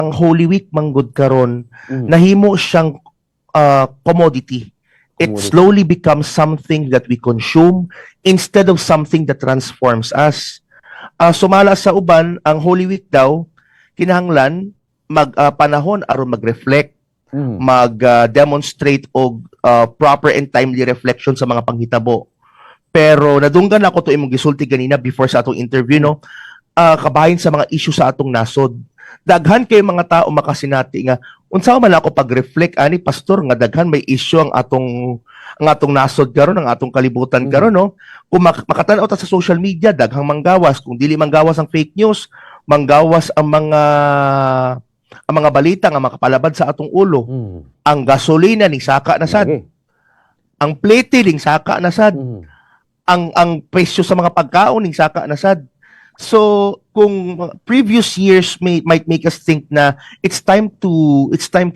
ang Holy Week manggod karon Mhm. nahimo siyang commodity. It Commodity. slowly becomes something that we consume instead of something that transforms us. Sumala sa uban, ang Holy Week daw, kinahanglan panahon aron mag-reflect, Mhm. mag-demonstrate og proper and timely reflection sa mga panghitabo. Pero nadunggan ako to imong gisulti ganina before sa atong interview, no? Kabahin sa mga issue sa atong nasod. Daghan kay mga tao makasinati nga unsa man ako pag-reflect ani pastor nga daghan may issue ang atong nasod karon, ang atong kalibutan karon, no? Kung makatan-aw ta sa social media daghang manggawas, kung dili manggawas ang fake news, manggawas ang mga balita nga makapalabad sa atong ulo. Mhm. Ang gasolina ning saka na sad, Lagi. ang plete ning saka na sad, Mhm. ang presyo sa mga pagkaon ning saka na sad. So kung previous years might make us think na it's time to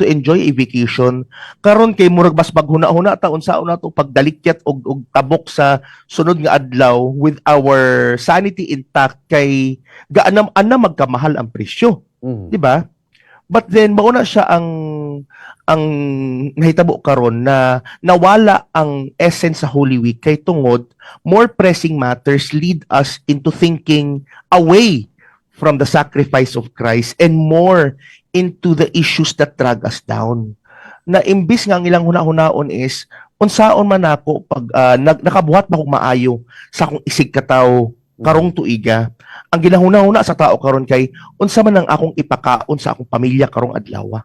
enjoy a vacation, karon kay murag mas maghuna-huna ta unsaon nato pagdalikyat og tabok sa sunod nga adlaw with our sanity intact kay gaanam ana magkamahal ang presyo, Mhm. di ba? But then mauna siya ang nahitabo karon na nawala ang essence sa Holy Week kay tungod more pressing matters lead us into thinking away from the sacrifice of Christ and more into the issues that drag us down. Na imbis nga ang ilang huna-hunaon is unsaon man ako pag nakabuhat ba kog maayo sa akong isig katawo karong tuiga. Ang ginahuna-huna sa tao karon kay unsa man ang akong ipakaon sa akong pamilya karong adlaw.